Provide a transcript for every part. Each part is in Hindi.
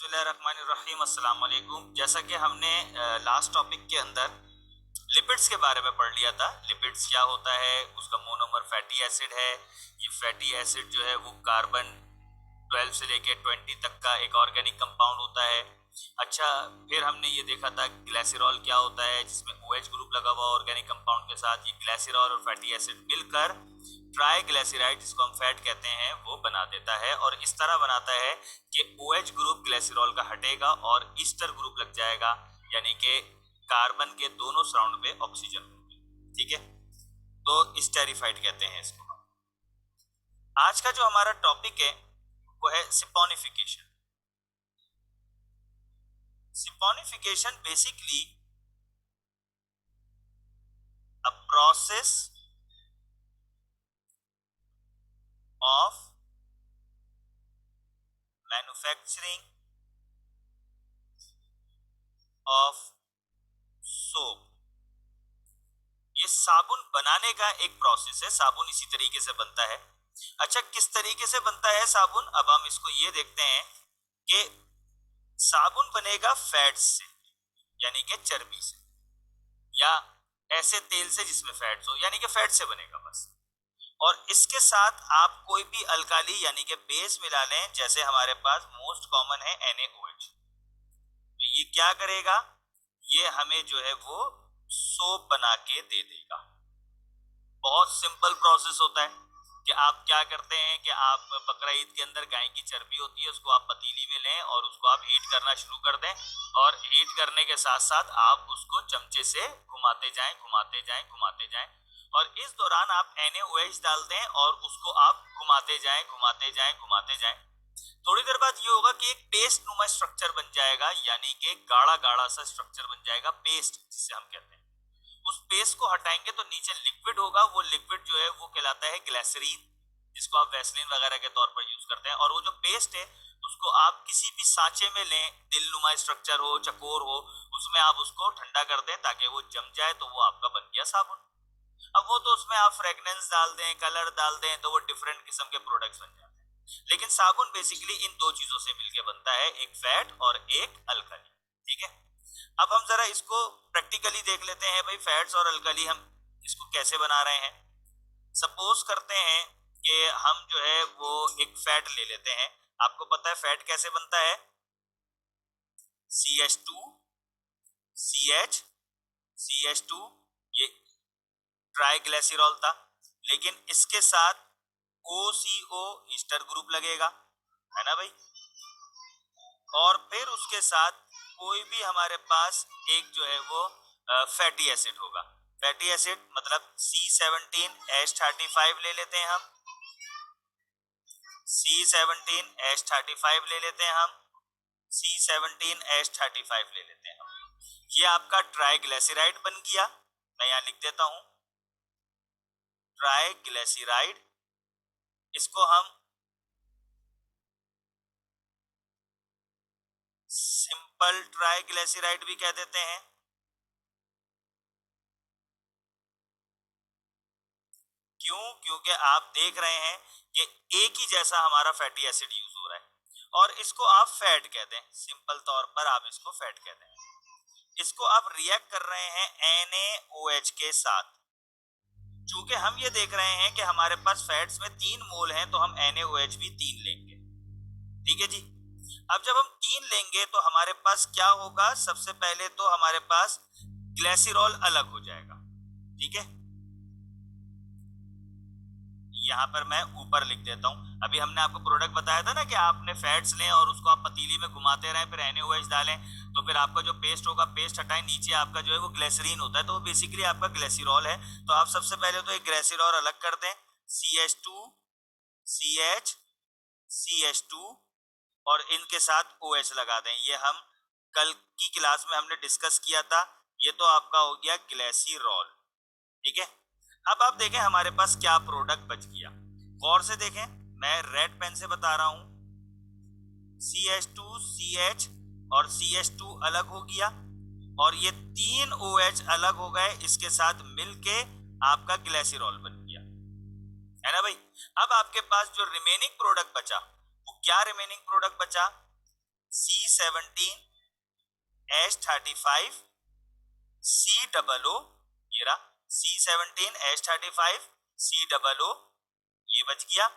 बिस्मिल्लाहिर्रहमानिर्रहीम, अस्सलाम वालेकुम। जैसा कि हमने लास्ट टॉपिक के अंदर लिपिड्स के बारे में पढ़ लिया था। लिपिड्स क्या होता है, उसका मोनोमर फैटी एसिड है। ये फैटी एसिड जो है वो कार्बन 12 से लेके 20 तक का एक ऑर्गेनिक कंपाउंड होता है। अच्छा, फिर हमने ये देखा था ग्लिसरॉल क्या होता है, जिसमें OH ग्रुप लगा हुआ ऑर्गेनिक कंपाउंड के साथ ये ग्लिसरॉल और फैटी एसिड मिलकर ट्राइग्लिसराइड, जिसको हम फैट कहते हैं, वो बना देता है। और इस तरह बनाता है कि OH ग्रुप ग्लिसरॉल का हटेगा और ईस्टर ग्रुप लग जाएगा, यानी कि कार्बन के दोनों सराउंड पे ऑक्सीजन होगी। ठीक है, तो स्टेरिफाइड कहते हैं इसको। आज का जो हमारा टॉपिक है वो है saponification. Saponification basically a process of manufacturing of soap। ये साबुन बनाने का एक प्रोसेस है। साबुन इसी तरीके से बनता है। अच्छा, किस तरीके से बनता है साबुन, अब हम इसको ये देखते हैं कि साबुन बनेगा फैट से, यानी कि चर्बी से, या ऐसे तेल से जिसमें फैट्स हो, यानी कि फैट से बनेगा बस। और इसके साथ आप कोई भी अल्काली यानी कि बेस मिला लें, जैसे हमारे पास मोस्ट कॉमन है NaOH। तो ये क्या करेगा, ये हमें जो है वो सोप बना के दे देगा। बहुत सिंपल प्रोसेस होता है कि आप क्या करते हैं कि आप बकरा ईद के अंदर गाय की चर्बी होती है, उसको आप पतीली में लें और उसको आप हीट करना शुरू कर दें। और हीट करने के साथ साथ आप उसको चमचे से घुमाते जाएं, घुमाते जाएं, घुमाते जाएं। और इस दौरान आप NaOH डाल दें और उसको आप घुमाते जाएं, घुमाते जाएं, घुमाते जाएं। थोड़ी देर बाद ये होगा कि एक पेस्ट नुमा स्ट्रक्चर बन जाएगा, यानी कि गाढ़ा गाढ़ा सा स्ट्रक्चर बन जाएगा, पेस्ट जिसे हम कहते हैं। उस पेस्ट को हटाएंगे तो नीचे लिक्विड होगा। वो लिक्विड जो है वो कहलाता है ग्लिसरीन, जिसको आप वैसलीन वगैरह के तौर पर यूज करते हैं। और वो जो पेस्ट है उसको आप किसी भी सांचे में लें, दिल नुमा स्ट्रक्चर हो, चकोर हो, उसमें आप उसको ठंडा कर दें ताकि वो जम जाए, तो वो आपका बन गया साबुन। अब वो तो उसमें आप फ्रेग्रेंस डाल दें, कलर डाल दें, तो वो डिफरेंट किस्म के प्रोडक्ट्स बन जाते हैं। लेकिन साबुन बेसिकली इन दो चीजों से मिलकर बनता है, एक फैट और एक अल्कली। ठीक है, अब हम जरा इसको प्रैक्टिकली देख लेते हैं। भाई, फैट्स और अल्कली हम इसको कैसे बना रहे हैं। सपोज करते हैं कि हम जो है वो एक फैट ले लेते हैं। आपको पता है फैट कैसे बनता है, CH2 CH CH2, ये ट्राइग्लिसरॉल था, लेकिन इसके साथ OCO ईस्टर ग्रुप लगेगा, है ना भाई। और फिर उसके साथ कोई भी हमारे पास एक जो है वो फैटी एसिड होगा। फैटी एसिड मतलब C17H35 ले लेते हैं हम, C17H35 ले लेते हैं हम, C17H35 ले लेते हैं हम। ये आपका ट्राइग्लिसराइड बन गया। मैं यहां लिख देता हूं ट्राइग्लिसराइड। इसको हम सिंपल ट्राइग्लिसराइड भी कह देते हैं। क्यों? क्योंकि आप देख रहे हैं कि एक ही जैसा हमारा फैटी एसिड यूज हो रहा है, और इसको आप फैट कह दें, सिंपल तौर पर आप इसको फैट कह दें। इसको आप रिएक्ट कर रहे हैं NaOH के साथ। चूंकि हम ये देख रहे हैं कि हमारे पास फैट्स में 3 मोल हैं, तो हम NaOH भी 3 लेंगे। ठीक है जी। अब जब हम 3 लेंगे तो हमारे पास क्या होगा, सबसे पहले तो हमारे पास ग्लिसरॉल अलग हो जाएगा। ठीक है, यहाँ पर मैं ऊपर लिख देता हूँ। अभी हमने आपको प्रोडक्ट बताया था ना कि आपने फैट्स लें और उसको आप पतीली में घुमाते रहें, फिर NaOH डालें, तो फिर आपका जो पेस्ट होगा, पेस्ट हटाएं, नीचे आपका जो है वो ग्लिसरीन होता है, तो वो बेसिकली आपका ग्लिसरॉल है। तो आप सबसे पहले तो एक ग्लिसरॉल अलग कर दें, CH2 CH CH2, और इनके साथ OH लगा दें। ये हम कल की क्लास में हमने डिस्कस किया था। ये तो आपका हो गया ग्लिसरॉल। ठीक है, अब आप देखें हमारे पास क्या प्रोडक्ट बच गया। गौर से देखें, मैं रेड पेन से बता रहा हूं। CH2 CH और CH2 अलग हो गया, और ये 3 OH अलग हो गए, इसके साथ मिलके आपका ग्लिसरॉल बन गया, है ना भाई। अब आपके पास जो रिमेनिंग प्रोडक्ट बचा, वो क्या रिमेनिंग प्रोडक्ट बचा, C17H35 COO, ये रहा C17H35 COO, ये बच गया,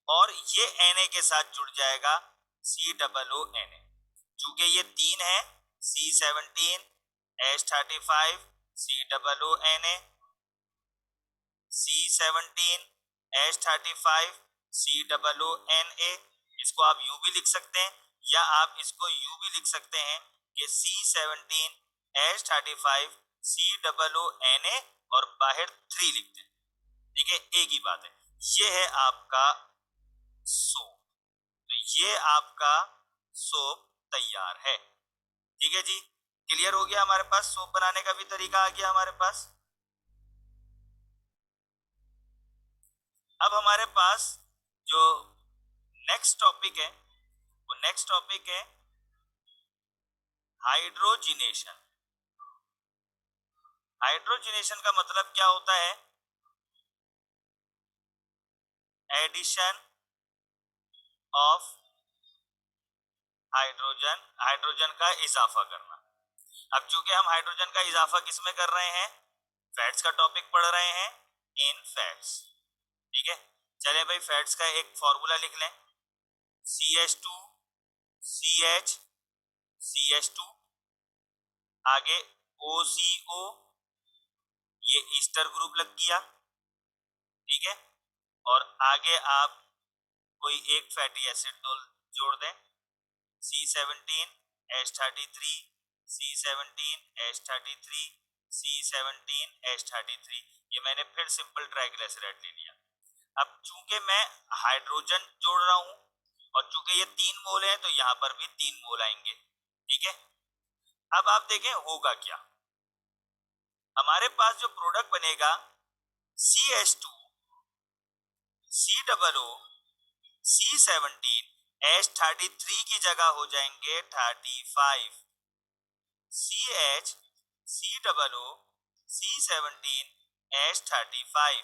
और ये Na के साथ जुड़ जाएगा COONA। चूंकि ये तीन है, C17H35 COONA, C17H35 COONA, इसको आप यू भी लिख सकते हैं, या आप इसको यू भी लिख सकते हैं कि C17H35 COONA और बाहर 3 लिखते हैं। ठीक है, एक ही बात है। ये है आपका सोप, तो ये आपका सोप तैयार है। ठीक है जी, क्लियर हो गया। हमारे पास सोप बनाने का भी तरीका आ गया हमारे पास। अब हमारे पास जो नेक्स्ट टॉपिक है, वो नेक्स्ट टॉपिक है हाइड्रोजिनेशन। हाइड्रोजिनेशन का मतलब क्या होता है? एडिशन ऑफ हाइड्रोजन, हाइड्रोजन का इजाफा करना। अब चूंकि हम हाइड्रोजन का इजाफा किस में कर रहे हैं? फैट्स का टॉपिक पढ़ रहे हैं, इन फैट्स। ठीक है, चले भाई फैट्स का एक फॉर्मूला लिख लें। CH2 CH CH2, आगे OCO, ये ईस्टर ग्रुप लग गया। ठीक है, और आगे आप कोई एक फैटी एसिड तो जोड़ दें, C17H33 C17H33 C17H33, ये मैंने फिर सिंपल ट्राइग्लिसराइड ले लिया। अब चूंकि मैं हाइड्रोजन जोड़ रहा हूं और चूंकि ये 3 मोल है तो यहां पर भी 3 मोल आएंगे। ठीक है, अब आप देखें होगा क्या। हमारे पास जो प्रोडक्ट बनेगा CH2 COO C17H33 की जगह हो जाएंगे 35 CH COO C17H35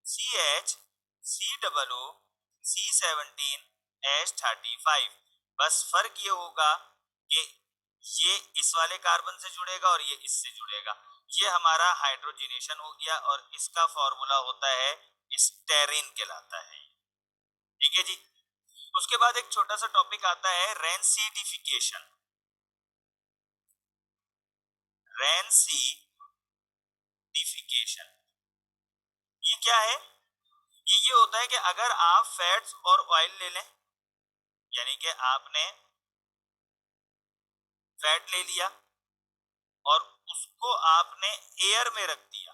CH COO C17H35। बस फर्क ये होगा कि ये इस वाले कार्बन से जुड़ेगा और ये इससे जुड़ेगा। ये हमारा हाइड्रोजिनेशन हो गया और इसका फॉर्मूला होता है स्टेरिन कहलाता है। ठीक है जी, उसके बाद एक छोटा सा टॉपिक आता है रेंसिडिफिकेशन। रेंसिडिफिकेशन ये क्या है? ये होता है कि अगर आप फैट्स और ऑयल ले लें, यानी कि आपने फैट ले लिया और उसको आपने एयर में रख दिया,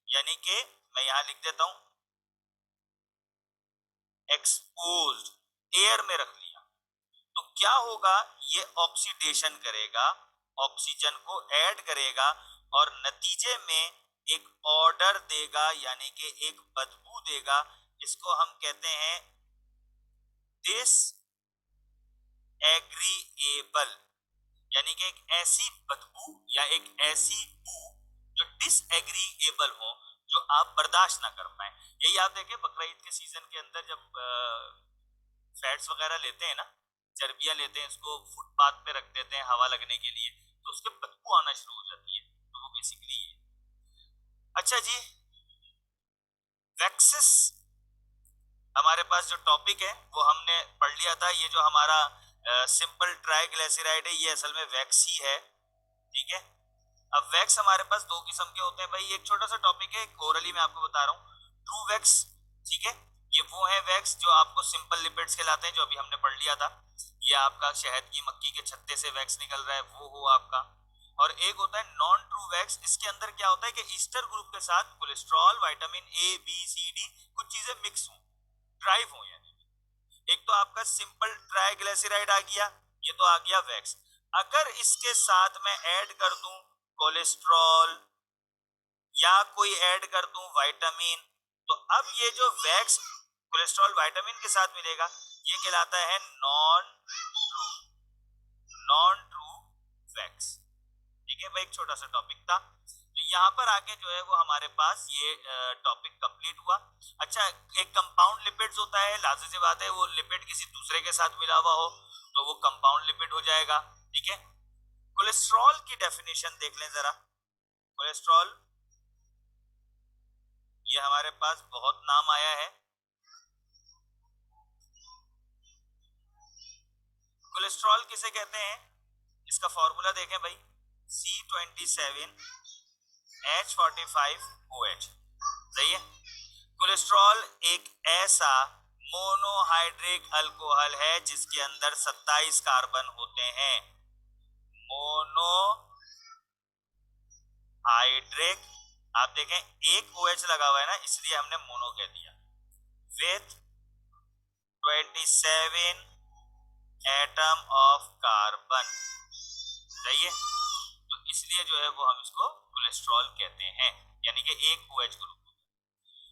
यानी कि मैं यहां लिख देता हूं एक्सपोज्ड, एयर में रख लिया, तो क्या होगा? ये ऑक्सीडेशन करेगा, ऑक्सीजन को ऐड करेगा और नतीजे में एक ऑर्डर देगा, यानी कि एक बदबू देगा। इसको हम कहते हैं डिस एग्रीएबल, यानी कि एक ऐसी बदबू या एक ऐसी बू जो डिसएग्रीएबल हो, जो आप बर्दाश्त ना कर पाए। यही आप देखें बकरा ईद के सीजन के अंदर जब फैट्स वगैरह लेते हैं ना, चर्बियां लेते हैं, इसको फुटपाथ पे रख देते हैं हवा लगने के लिए, तो उसके बदबू आना शुरू हो जाती है। तो वो बेसिकली ये। अच्छा जी, वैक्सिस हमारे पास जो टॉपिक है वो हमने पढ़ लिया था। ये जो हमारा सिंपल ट्राइग्लिसराइड है, ये असल में वैक्स ही है। ठीक है, अब वैक्स हमारे पास दो किस्म के होते हैं भाई। एक छोटा सा टॉपिक है, कोरली मैं आपको बता रहा हूँ, ट्रू वैक्स। ठीक है, ये वो है वैक्स जो आपको सिंपल लिपिड्स कहलाते हैं, जो अभी हमने पढ़ लिया था। ये आपका शहद की मक्खी के छत्ते से वैक्स निकल रहा है, वो हो आपका। और एक होता है नॉन ट्रू वैक्स। इसके अंदर क्या होता है कि ईस्टर ग्रुप के साथ cholesterol, vitamin A B C D कुछ चीजें मिक्स हों, ड्राइव हो, यानी एक तो आपका सिंपल ट्राइग्लिसराइड आ गया, ये तो आ गया वैक्स। अगर इसके साथ मैं ऐड कर दूं कोलेस्ट्रॉल या कोई ऐड कर दूं विटामिन, तो अब ये जो वैक्स कोलेस्ट्रॉल विटामिन के साथ मिलेगा, ये कहलाता है नॉन ट्रू वैक्स। ठीक है भाई, एक छोटा सा टॉपिक था। तो यहाँ पर आके जो है वो हमारे पास ये टॉपिक कंप्लीट हुआ। अच्छा, एक कंपाउंड लिपिड्स होता है, लाजिम सी बात है वो लिपिड किसी दूसरे के साथ मिला हुआ हो, तो वो कंपाउंड लिपिड हो जाएगा। ठीक है, कोलेस्ट्रॉल की डेफिनेशन देख लें जरा। कोलेस्ट्रॉल, ये हमारे पास बहुत नाम आया है। कोलेस्ट्रॉल किसे कहते हैं, इसका फॉर्मूला देखें भाई, C27H45OH। सही है। कोलेस्ट्रॉल एक ऐसा मोनोहाइड्रिक अल्कोहल है जिसके अंदर 27 कार्बन होते हैं। मोनोहाइड्रिक, आप देखें एक OH लगा हुआ है ना, इसलिए हमने मोनो कह दिया, विथ 27 एटम ऑफ कार्बन। सही है, तो इसलिए जो है वो हम इसको कोलेस्ट्रॉल कहते हैं, यानी कि एक OH ग्रुप।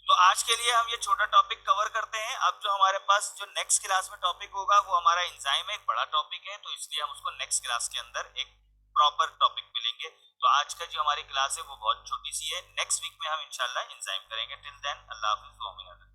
तो आज के लिए हम ये छोटा टॉपिक कवर करते हैं। अब जो हमारे पास जो नेक्स्ट क्लास में टॉपिक होगा वो हमारा एंजाइम है, एक बड़ा टॉपिक है, तो इसलिए हम उसको नेक्स्ट क्लास के अंदर एक प्रॉपर टॉपिक पे लेंगे। तो आज का जो हमारी क्लास है वो बहुत छोटी सी है, नेक्स्ट वीक में हम इंशाल्लाह एंजाइम करेंगे। टिल देन अल्लाह हाफिज।